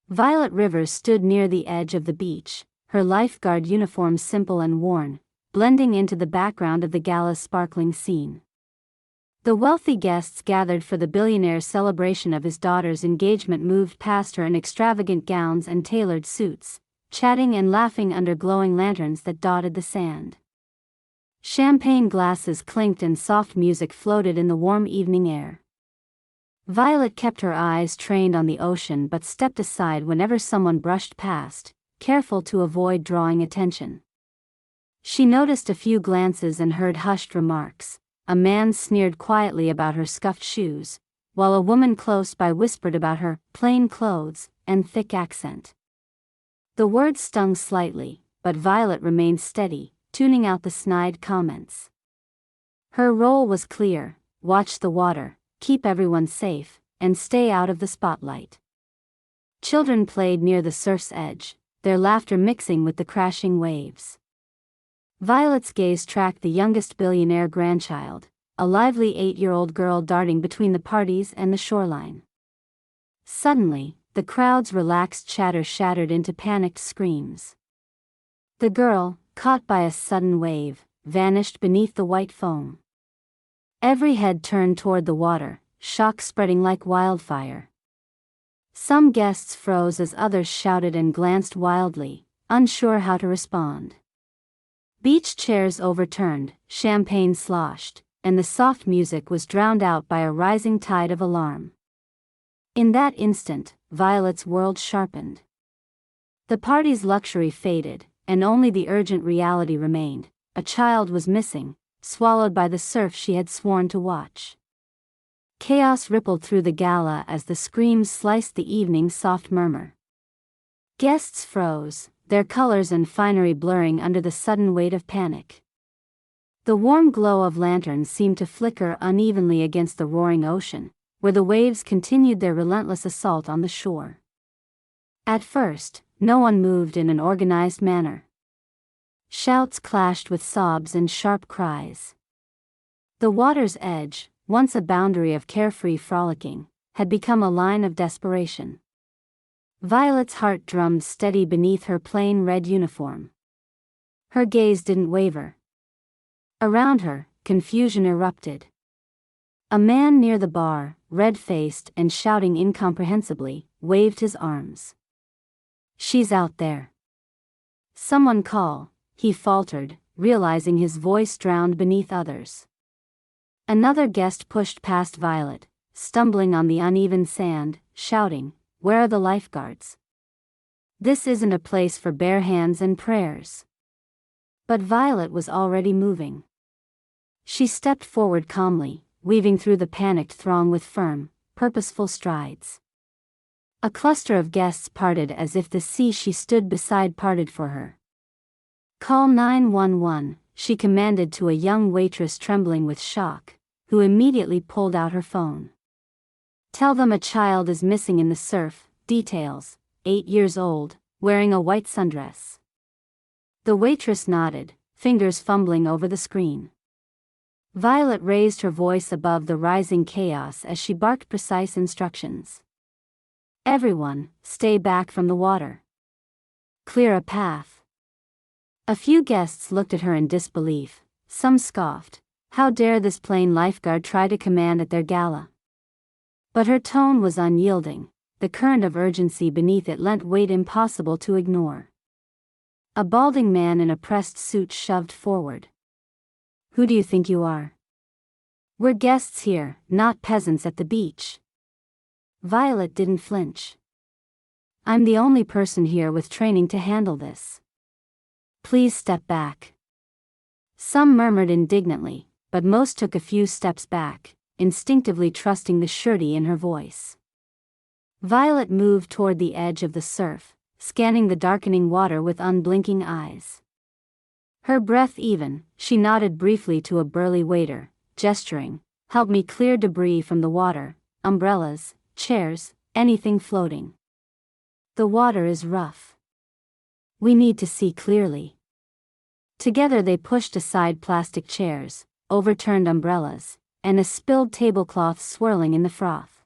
Violet Rivers stood near the edge of the beach, her lifeguard uniform simple and worn, blending into the background of the Gala's sparkling scene. The wealthy guests gathered for the billionaire's celebration of his daughter's engagement moved past her in extravagant gowns and tailored suits, chatting and laughing under glowing lanterns that dotted the sand. Champagne glasses clinked and soft music floated in the warm evening air. Violet kept her eyes trained on the ocean but stepped aside whenever someone brushed past, careful to avoid drawing attention. She noticed a few glances and heard hushed remarks. A man sneered quietly about her scuffed shoes, while a woman close by whispered about her plain clothes and thick accent. The words stung slightly, but Violet remained steady, tuning out the snide comments. Her role was clear: watch the water, keep everyone safe, and stay out of the spotlight. Children played near the surf's edge, their laughter mixing with the crashing waves. Violet's gaze tracked the youngest billionaire Grandchild, a lively 8-year-old girl darting between the parties and the shoreline. Suddenly, the crowd's relaxed chatter shattered into panicked screams. The girl, caught by a sudden wave, vanished beneath the white foam. Every head turned toward the water, shock spreading like wildfire. Some guests froze as others shouted and glanced wildly, unsure how to respond. Beach chairs overturned, champagne sloshed, and the soft music was drowned out by a rising tide of alarm. In that instant, Violet's world sharpened. The party's luxury faded, and only the urgent reality remained: a child was missing, swallowed by the surf she had sworn to watch. Chaos rippled through the Gala as the screams sliced the evening's soft murmur. Guests froze, their colors and finery blurring under the sudden weight of panic. The warm glow of lanterns seemed to flicker unevenly against the roaring ocean, where the waves continued their relentless assault on the shore. At first, no one moved in an organized manner. Shouts clashed with sobs and sharp cries. The water's edge, once a boundary of carefree frolicking, had become a line of desperation. Violet's heart drummed steady beneath her plain red uniform. Her gaze didn't waver. Around her, confusion erupted. A man near the bar, red-faced and shouting incomprehensibly, waved his arms. "She's out there. Someone call," he faltered, realizing his voice drowned beneath others. Another guest pushed past Violet, stumbling on the uneven sand, shouting, "Where are the lifeguards? This isn't a place for bare hands and prayers." But Violet was already moving. She stepped forward calmly, weaving through the panicked throng with firm, purposeful strides. A cluster of guests parted as if the sea she stood beside parted for her. "Call 911, she commanded to a young waitress trembling with shock, who immediately pulled out her phone. "Tell them a child is missing in the surf, details, 8 years old, wearing a white sundress." The waitress nodded, fingers fumbling over the screen. Violet raised her voice above the rising chaos as she barked precise instructions. "Everyone, stay back from the water. Clear a path." A few guests looked at her in disbelief, some scoffed. How dare this plain lifeguard try to command at their gala? But her tone was unyielding, the current of urgency beneath it lent weight impossible to ignore. A balding man in a pressed suit shoved forward. "Who do you think you are? We're guests here, not peasants at the beach." Violet didn't flinch. "I'm the only person here with training to handle this. Please step back." Some murmured indignantly, but most took a few steps back, instinctively trusting the surety in her voice. Violet moved toward the edge of the surf, scanning the darkening water with unblinking eyes. Her breath even, she nodded briefly to a burly waiter, gesturing, "Help me clear debris from the water, umbrellas, chairs, anything floating. The water is rough. We need to see clearly." Together they pushed aside plastic chairs, overturned umbrellas, and a spilled tablecloth swirling in the froth.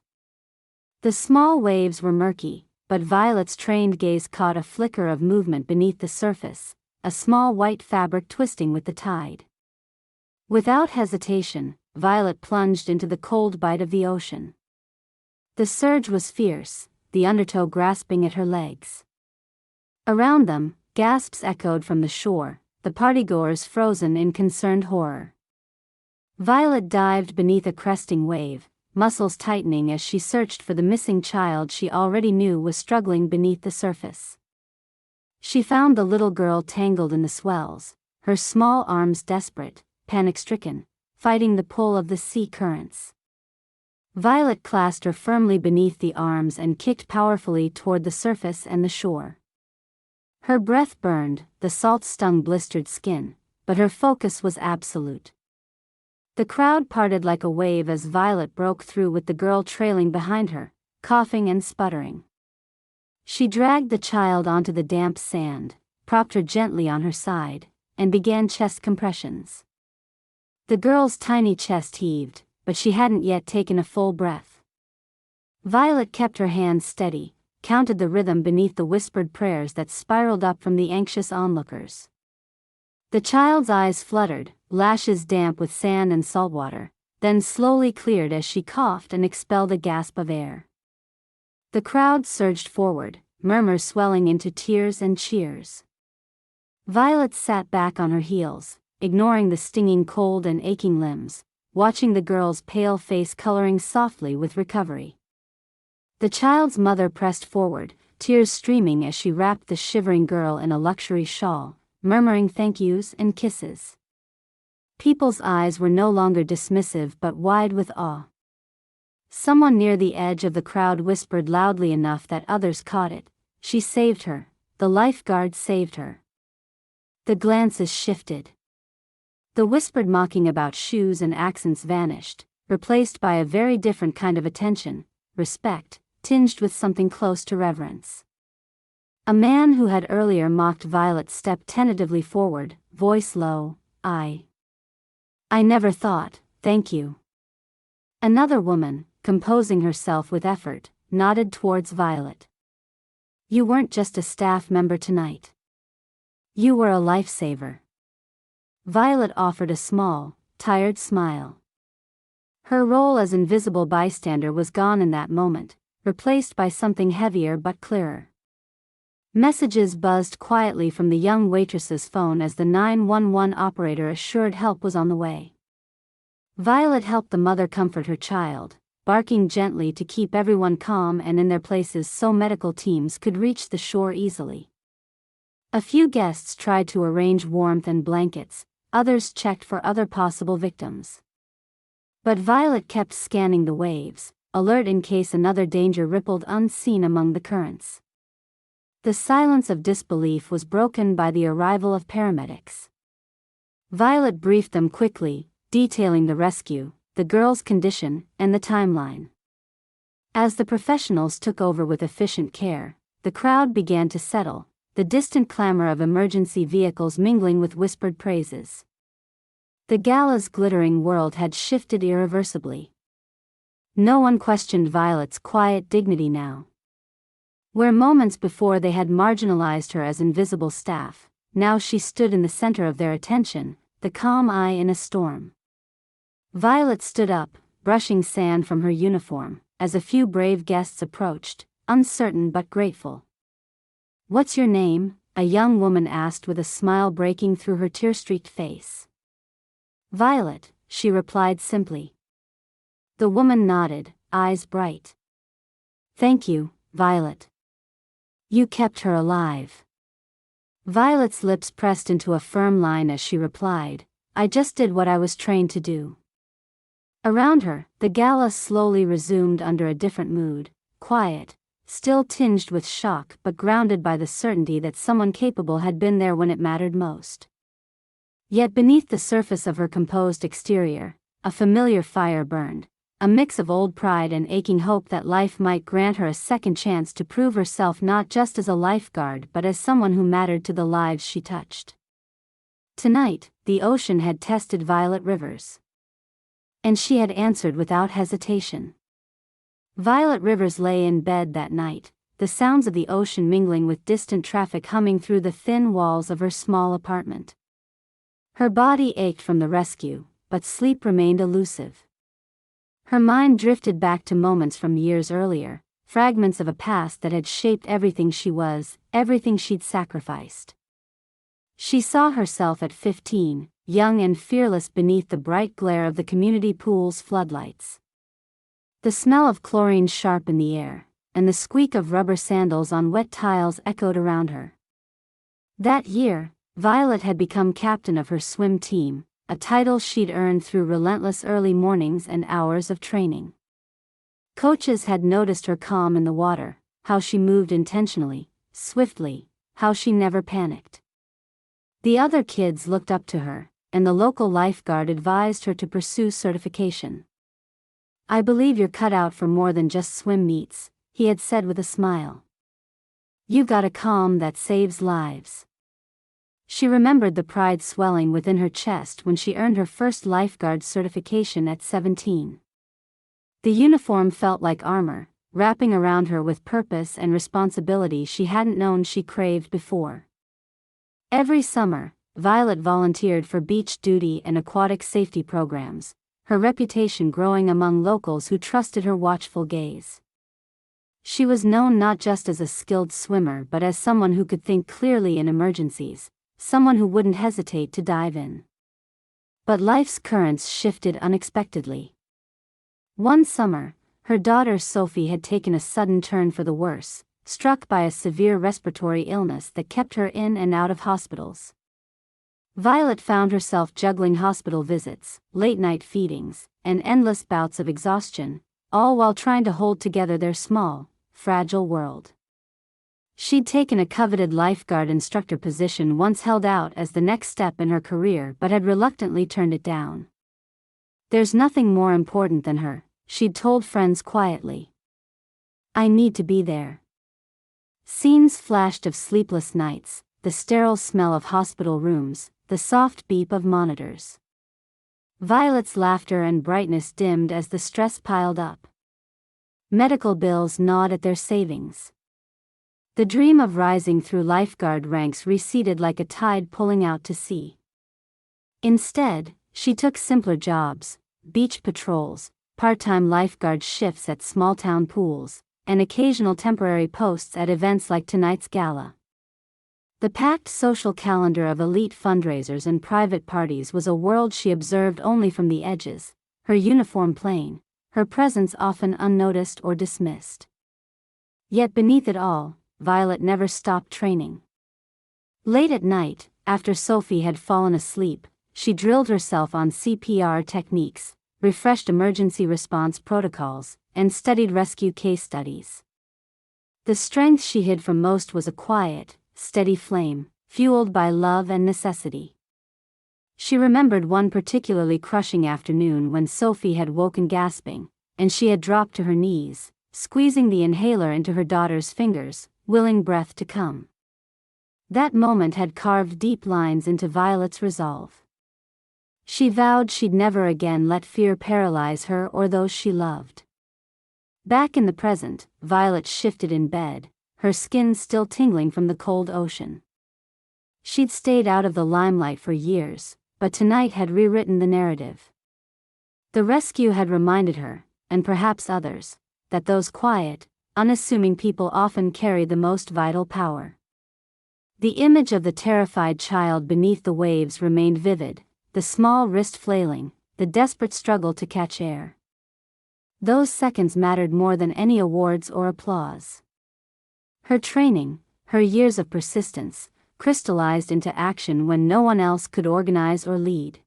The small waves were murky, but Violet's trained gaze caught a flicker of movement beneath the surface, a small white fabric twisting with the tide. Without hesitation, Violet plunged into the cold bite of the ocean. The surge was fierce, the undertow grasping at her legs. Around them, gasps echoed from the shore, the partygoers frozen in concerned horror. Violet dived beneath a cresting wave, muscles tightening as she searched for the missing child she already knew was struggling beneath the surface. She found the little girl tangled in the swells, her small arms desperate, panic-stricken, fighting the pull of the sea currents. Violet clasped her firmly beneath the arms and kicked powerfully toward the surface and the shore. Her breath burned, the salt stung blistered skin, but her focus was absolute. The crowd parted like a wave as Violet broke through with the girl trailing behind her, coughing and sputtering. She dragged the child onto the damp sand, propped her gently on her side, and began chest compressions. The girl's tiny chest heaved, but she hadn't yet taken a full breath. Violet kept her hands steady, counted the rhythm beneath the whispered prayers that spiraled up from the anxious onlookers. The child's eyes fluttered, lashes damp with sand and salt water, then slowly cleared as she coughed and expelled a gasp of air. The crowd surged forward, murmurs swelling into tears and cheers. Violet sat back on her heels, ignoring the stinging cold and aching limbs, watching the girl's pale face coloring softly with recovery. The child's mother pressed forward, tears streaming as she wrapped the shivering girl in a luxury shawl, murmuring thank yous and kisses. People's eyes were no longer dismissive but wide with awe. Someone near the edge of the crowd whispered loudly enough that others caught it, "She saved her, the lifeguard saved her." The glances shifted. The whispered mocking about shoes and accents vanished, replaced by a very different kind of attention, respect, tinged with something close to reverence. A man who had earlier mocked Violet stepped tentatively forward, voice low, I never thought, thank you." Another woman, composing herself with effort, nodded towards Violet. "You weren't just a staff member tonight. You were a lifesaver." Violet offered a small, tired smile. Her role as invisible bystander was gone in that moment, replaced by something heavier but clearer. Messages buzzed quietly from the young waitress's phone as the 911 operator assured help was on the way. Violet helped the mother comfort her child, barking gently to keep everyone calm and in their places so medical teams could reach the shore easily. A few guests tried to arrange warmth and blankets, others checked for other possible victims. But Violet kept scanning the waves, alert in case another danger rippled unseen among the currents. The silence of disbelief was broken by the arrival of paramedics. Violet briefed them quickly, detailing the rescue, the girl's condition, and the timeline. As the professionals took over with efficient care, the crowd began to settle, the distant clamor of emergency vehicles mingling with whispered praises. The Gala's glittering world had shifted irreversibly. No one questioned Violet's quiet dignity now. Where moments before they had marginalized her as invisible staff, now she stood in the center of their attention, the calm eye in a storm. Violet stood up, brushing sand from her uniform, as a few brave guests approached, uncertain but grateful. "What's your name?" a young woman asked with a smile breaking through her tear-streaked face. "Violet," she replied simply. The woman nodded, eyes bright. "Thank you, Violet. You kept her alive." Violet's lips pressed into a firm line as she replied, "I just did what I was trained to do." Around her, the Gala slowly resumed under a different mood, quiet, still tinged with shock but grounded by the certainty that someone capable had been there when it mattered most. Yet beneath the surface of her composed exterior, a familiar fire burned, a mix of old pride and aching hope that life might grant her a second chance to prove herself not just as a lifeguard but as someone who mattered to the lives she touched. Tonight, the ocean had tested Violet Rivers. And she had answered without hesitation. Violet Rivers lay in bed that night, the sounds of the ocean mingling with distant traffic humming through the thin walls of her small apartment. Her body ached from the rescue, but sleep remained elusive. Her mind drifted back to moments from years earlier, fragments of a past that had shaped everything she was, everything she'd sacrificed. She saw herself at 15, young and fearless beneath the bright glare of the community pool's floodlights. The smell of chlorine sharp in the air, and the squeak of rubber sandals on wet tiles echoed around her. That year, Violet had become captain of her swim team, a title she'd earned through relentless early mornings and hours of training. Coaches had noticed her calm in the water, how she moved intentionally, swiftly, how she never panicked. The other kids looked up to her, and the local lifeguard advised her to pursue certification. "I believe you're cut out for more than just swim meets," he had said with a smile. "You got a calm that saves lives." She remembered the pride swelling within her chest when she earned her first lifeguard certification at 17. The uniform felt like armor, wrapping around her with purpose and responsibility she hadn't known she craved before. Every summer, Violet volunteered for beach duty and aquatic safety programs, her reputation growing among locals who trusted her watchful gaze. She was known not just as a skilled swimmer but as someone who could think clearly in emergencies, someone who wouldn't hesitate to dive in. But life's currents shifted unexpectedly. One summer, her daughter Sophie had taken a sudden turn for the worse, struck by a severe respiratory illness that kept her in and out of hospitals. Violet found herself juggling hospital visits, late-night feedings, and endless bouts of exhaustion, all while trying to hold together their small, fragile world. She'd taken a coveted lifeguard instructor position once held out as the next step in her career but had reluctantly turned it down. "There's nothing more important than her," she'd told friends quietly. "I need to be there." Scenes flashed of sleepless nights, the sterile smell of hospital rooms, the soft beep of monitors. Violet's laughter and brightness dimmed as the stress piled up. Medical bills gnawed at their savings. The dream of rising through lifeguard ranks receded like a tide pulling out to sea. Instead, she took simpler jobs, beach patrols, part-time lifeguard shifts at small-town pools, and occasional temporary posts at events like tonight's gala. The packed social calendar of elite fundraisers and private parties was a world she observed only from the edges, her uniform plain, her presence often unnoticed or dismissed. Yet beneath it all, Violet never stopped training. Late at night, after Sophie had fallen asleep, she drilled herself on CPR techniques, refreshed emergency response protocols, and studied rescue case studies. The strength she hid from most was a quiet, steady flame, fueled by love and necessity. She remembered one particularly crushing afternoon when Sophie had woken gasping, and she had dropped to her knees, squeezing the inhaler into her daughter's fingers, willing breath to come. That moment had carved deep lines into Violet's resolve. She vowed she'd never again let fear paralyze her or those she loved. Back in the present, Violet shifted in bed, her skin still tingling from the cold ocean. She'd stayed out of the limelight for years, but tonight had rewritten the narrative. The rescue had reminded her, and perhaps others, that those quiet, unassuming people often carry the most vital power. The image of the terrified child beneath the waves remained vivid, the small wrist flailing, the desperate struggle to catch air. Those seconds mattered more than any awards or applause. Her training, her years of persistence, crystallized into action when no one else could organize or lead.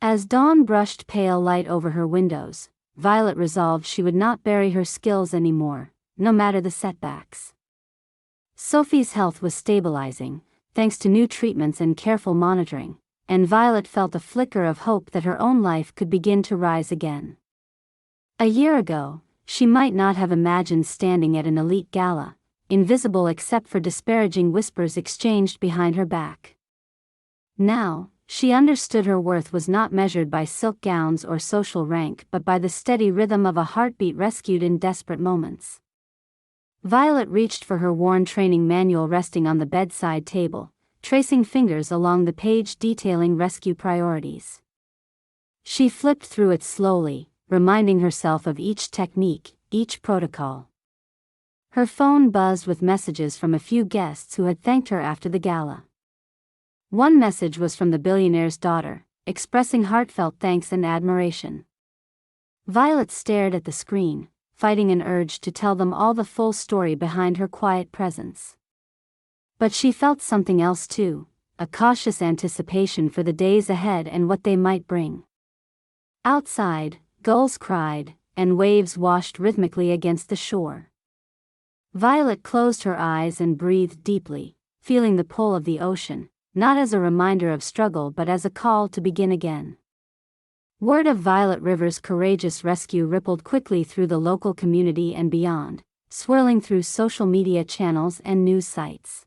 As dawn brushed pale light over her windows, Violet resolved she would not bury her skills anymore, no matter the setbacks. Sophie's health was stabilizing, thanks to new treatments and careful monitoring, and Violet felt a flicker of hope that her own life could begin to rise again. A year ago, she might not have imagined standing at an elite gala, invisible except for disparaging whispers exchanged behind her back. Now, she understood her worth was not measured by silk gowns or social rank but by the steady rhythm of a heartbeat rescued in desperate moments. Violet reached for her worn training manual resting on the bedside table, tracing fingers along the page detailing rescue priorities. She flipped through it slowly, reminding herself of each technique, each protocol. Her phone buzzed with messages from a few guests who had thanked her after the gala. One message was from the billionaire's daughter, expressing heartfelt thanks and admiration. Violet stared at the screen, fighting an urge to tell them all the full story behind her quiet presence. But she felt something else too, a cautious anticipation for the days ahead and what they might bring. Outside, gulls cried, and waves washed rhythmically against the shore. Violet closed her eyes and breathed deeply, feeling the pull of the ocean, not as a reminder of struggle but as a call to begin again. Word of Violet River's courageous rescue rippled quickly through the local community and beyond, swirling through social media channels and news sites.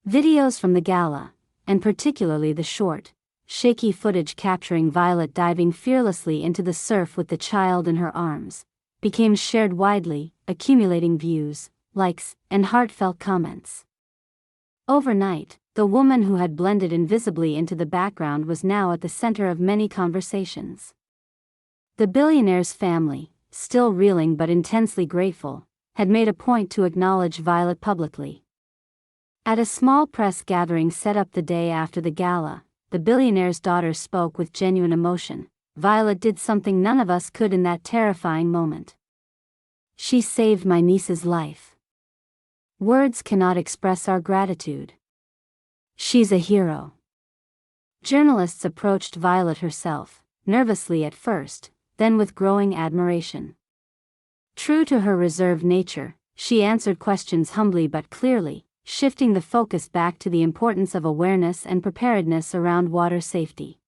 Videos from the gala, and particularly the short, shaky footage capturing Violet diving fearlessly into the surf with the child in her arms, became shared widely, accumulating views, likes, and heartfelt comments. Overnight, the woman who had blended invisibly into the background was now at the center of many conversations. The billionaire's family, still reeling but intensely grateful, had made a point to acknowledge Violet publicly. At a small press gathering set up the day after the gala, the billionaire's daughter spoke with genuine emotion. "Violet did something none of us could in that terrifying moment. She saved my niece's life. Words cannot express our gratitude. She's a hero." Journalists approached Violet herself, nervously at first, then with growing admiration. True to her reserved nature, she answered questions humbly but clearly, shifting the focus back to the importance of awareness and preparedness around water safety.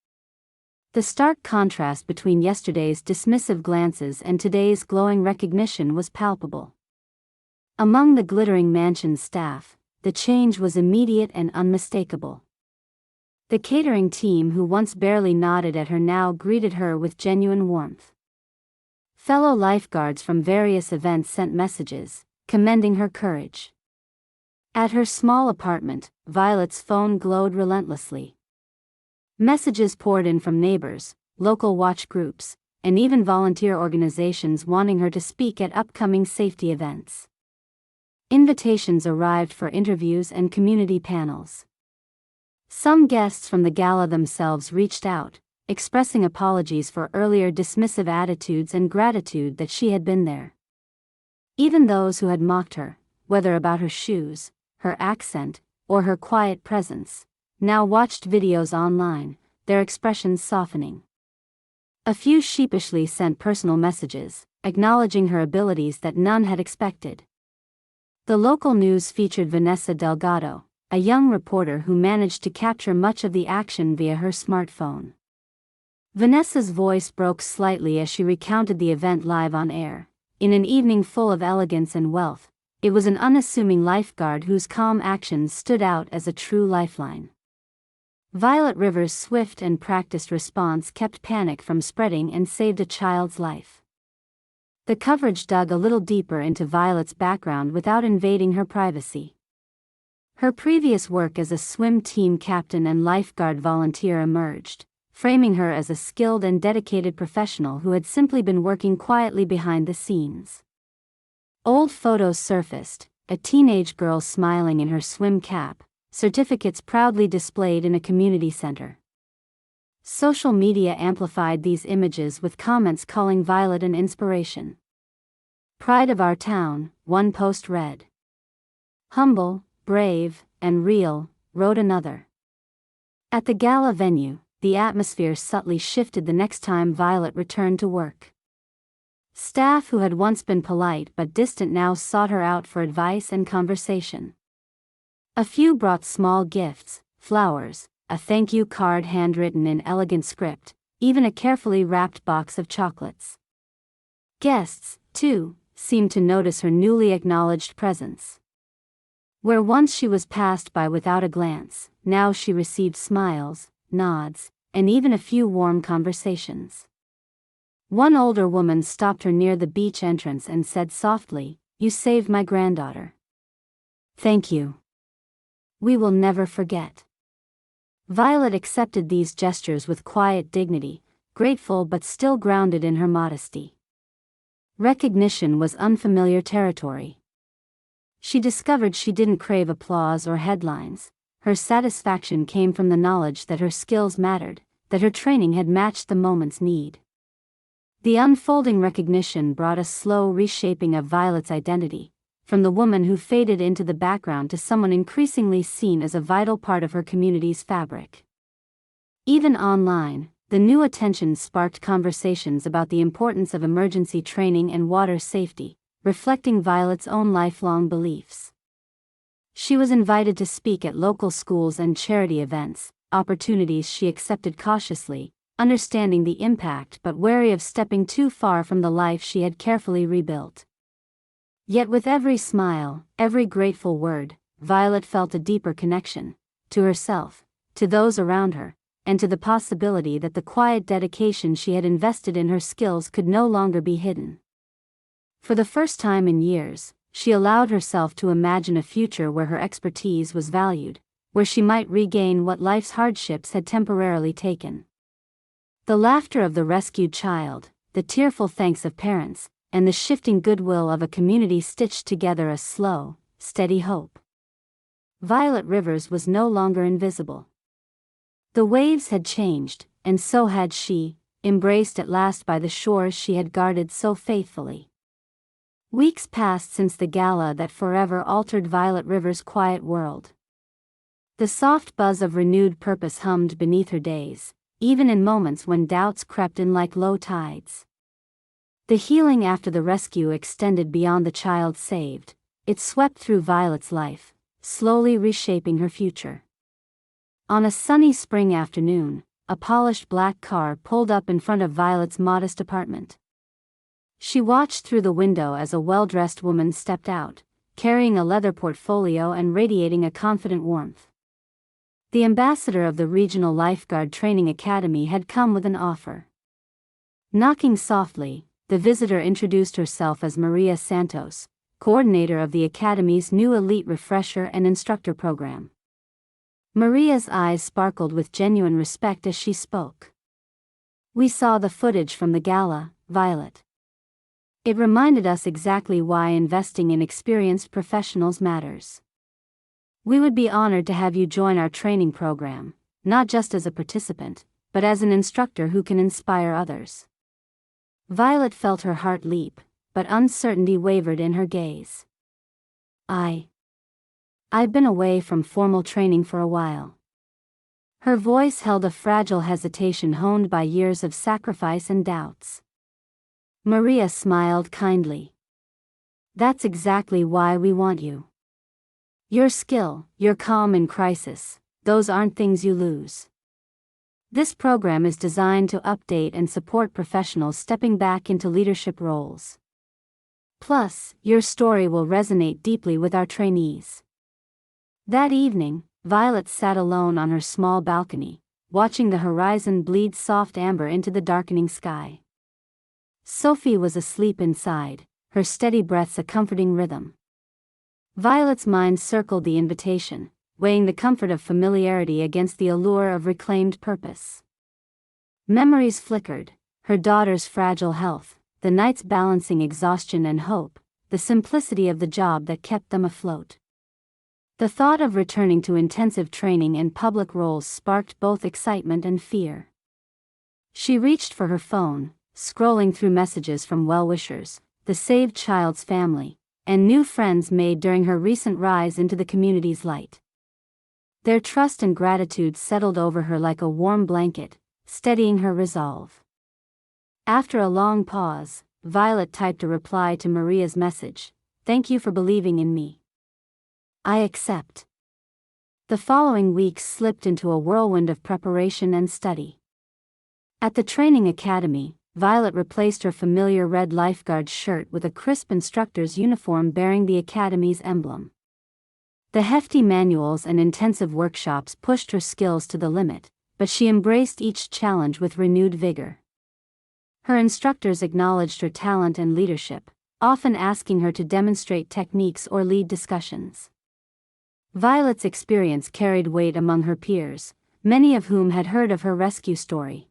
The stark contrast between yesterday's dismissive glances and today's glowing recognition was palpable. Among the glittering mansion's staff, the change was immediate and unmistakable. The catering team who once barely nodded at her now greeted her with genuine warmth. Fellow lifeguards from various events sent messages, commending her courage. At her small apartment, Violet's phone glowed relentlessly. Messages poured in from neighbors, local watch groups, and even volunteer organizations wanting her to speak at upcoming safety events. Invitations arrived for interviews and community panels. Some guests from the gala themselves reached out, expressing apologies for earlier dismissive attitudes and gratitude that she had been there. Even those who had mocked her, whether about her shoes, her accent, or her quiet presence, now watched videos online, their expressions softening. A few sheepishly sent personal messages, acknowledging her abilities that none had expected. The local news featured Vanessa Delgado, a young reporter who managed to capture much of the action via her smartphone. Vanessa's voice broke slightly as she recounted the event live on air. In an evening full of elegance and wealth, it was an unassuming lifeguard whose calm actions stood out as a true lifeline. Violet River's swift and practiced response kept panic from spreading and saved a child's life. The coverage dug a little deeper into Violet's background without invading her privacy. Her previous work as a swim team captain and lifeguard volunteer emerged, framing her as a skilled and dedicated professional who had simply been working quietly behind the scenes. Old photos surfaced, a teenage girl smiling in her swim cap, certificates proudly displayed in a community center. Social media amplified these images with comments calling Violet an inspiration. "Pride of our town," one post read. "Humble, brave, and real," wrote another. At the gala venue, the atmosphere subtly shifted the next time Violet returned to work. Staff who had once been polite but distant now sought her out for advice and conversation. A few brought small gifts, flowers, a thank you card handwritten in elegant script, even a carefully wrapped box of chocolates. Guests, too, seemed to notice her newly acknowledged presence. Where once she was passed by without a glance, now she received smiles, nods, and even a few warm conversations. One older woman stopped her near the beach entrance and said softly, you saved my granddaughter. Thank you. We will never forget." Violet accepted these gestures with quiet dignity, grateful but still grounded in her modesty. Recognition was unfamiliar territory. She discovered she didn't crave applause or headlines. Her satisfaction came from the knowledge that her skills mattered, that her training had matched the moment's need. The unfolding recognition brought a slow reshaping of Violet's identity, from the woman who faded into the background to someone increasingly seen as a vital part of her community's fabric. Even online, the new attention sparked conversations about the importance of emergency training and water safety, reflecting Violet's own lifelong beliefs. She was invited to speak at local schools and charity events, opportunities she accepted cautiously, understanding the impact but wary of stepping too far from the life she had carefully rebuilt. Yet with every smile, every grateful word, Violet felt a deeper connection, to herself, to those around her, and to the possibility that the quiet dedication she had invested in her skills could no longer be hidden. For the first time in years, she allowed herself to imagine a future where her expertise was valued, where she might regain what life's hardships had temporarily taken. The laughter of the rescued child, the tearful thanks of parents, and the shifting goodwill of a community stitched together a slow, steady hope. Violet Rivers was no longer invisible. The waves had changed, and so had she, embraced at last by the shores she had guarded so faithfully. Weeks passed since the gala that forever altered Violet Rivers' quiet world. The soft buzz of renewed purpose hummed beneath her days, even in moments when doubts crept in like low tides. The healing after the rescue extended beyond the child saved. It swept through Violet's life, slowly reshaping her future. On a sunny spring afternoon, a polished black car pulled up in front of Violet's modest apartment. She watched through the window as a well-dressed woman stepped out, carrying a leather portfolio and radiating a confident warmth. The ambassador of the regional Lifeguard Training Academy had come with an offer. Knocking softly, the visitor introduced herself as Maria Santos, coordinator of the Academy's new elite refresher and instructor program. Maria's eyes sparkled with genuine respect as she spoke. "We saw the footage from the gala, Violet. It reminded us exactly why investing in experienced professionals matters. We would be honored to have you join our training program, not just as a participant, but as an instructor who can inspire others." Violet felt her heart leap, but uncertainty wavered in her gaze. I've been away from formal training for a while." Her voice held a fragile hesitation honed by years of sacrifice and doubts. Maria smiled kindly. "That's exactly why we want you. Your skill, your calm in crisis, those aren't things you lose. This program is designed to update and support professionals stepping back into leadership roles. Plus, your story will resonate deeply with our trainees." That evening, Violet sat alone on her small balcony, watching the horizon bleed soft amber into the darkening sky. Sophie was asleep inside, her steady breaths a comforting rhythm. Violet's mind circled the invitation, weighing the comfort of familiarity against the allure of reclaimed purpose. Memories flickered, her daughter's fragile health, the nights balancing exhaustion and hope, the simplicity of the job that kept them afloat. The thought of returning to intensive training and public roles sparked both excitement and fear. She reached for her phone, scrolling through messages from well-wishers, the saved child's family, and new friends made during her recent rise into the community's light. Their trust and gratitude settled over her like a warm blanket, steadying her resolve. After a long pause, Violet typed a reply to Maria's message, "Thank you for believing in me. I accept." The following weeks slipped into a whirlwind of preparation and study. At the training academy, Violet replaced her familiar red Lifeguard shirt with a crisp instructor's uniform bearing the academy's emblem. The hefty manuals and intensive workshops pushed her skills to the limit, but she embraced each challenge with renewed vigor. Her instructors acknowledged her talent and leadership, often asking her to demonstrate techniques or lead discussions. Violet's experience carried weight among her peers, many of whom had heard of her rescue story.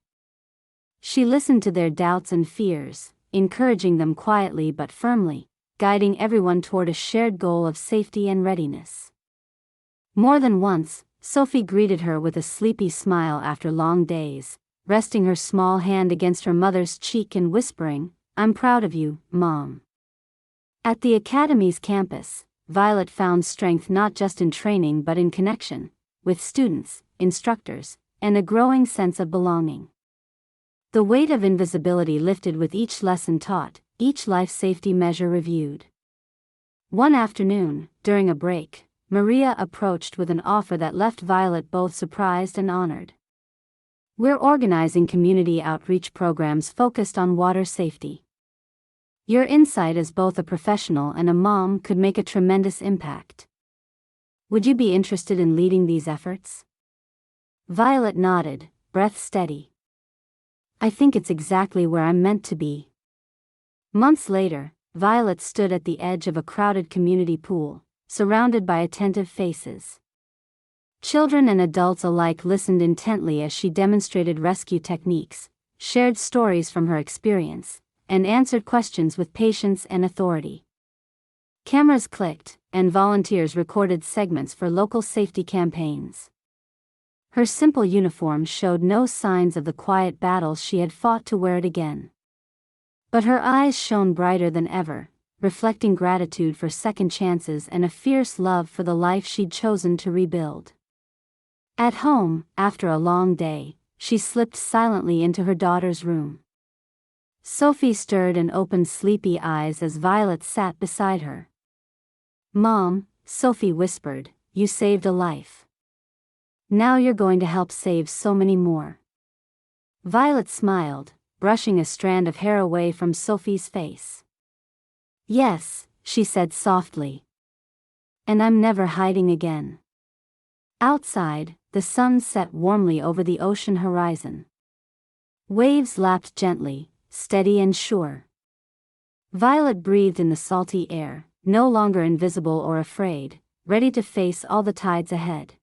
She listened to their doubts and fears, encouraging them quietly but firmly, guiding everyone toward a shared goal of safety and readiness. More than once, Sophie greeted her with a sleepy smile after long days, resting her small hand against her mother's cheek and whispering, "I'm proud of you, Mom." At the Academy's campus, Violet found strength not just in training but in connection with students, instructors, and a growing sense of belonging. The weight of invisibility lifted with each lesson taught, each life safety measure reviewed. One afternoon, during a break, Maria approached with an offer that left Violet both surprised and honored. "We're organizing community outreach programs focused on water safety. Your insight as both a professional and a mom could make a tremendous impact. Would you be interested in leading these efforts?" Violet nodded, breath steady. "I think it's exactly where I'm meant to be." Months later, Violet stood at the edge of a crowded community pool, surrounded by attentive faces. Children and adults alike listened intently as she demonstrated rescue techniques, shared stories from her experience, and answered questions with patience and authority. Cameras clicked, and volunteers recorded segments for local safety campaigns. Her simple uniform showed no signs of the quiet battles she had fought to wear it again. But her eyes shone brighter than ever, reflecting gratitude for second chances and a fierce love for the life she'd chosen to rebuild. At home, after a long day, she slipped silently into her daughter's room. Sophie stirred and opened sleepy eyes as Violet sat beside her. "Mom," Sophie whispered, "you saved a life. Now you're going to help save so many more." Violet smiled, brushing a strand of hair away from Sophie's face. "Yes," she said softly. "And I'm never hiding again." Outside, the sun set warmly over the ocean horizon. Waves lapped gently, steady and sure. Violet breathed in the salty air, no longer invisible or afraid, ready to face all the tides ahead.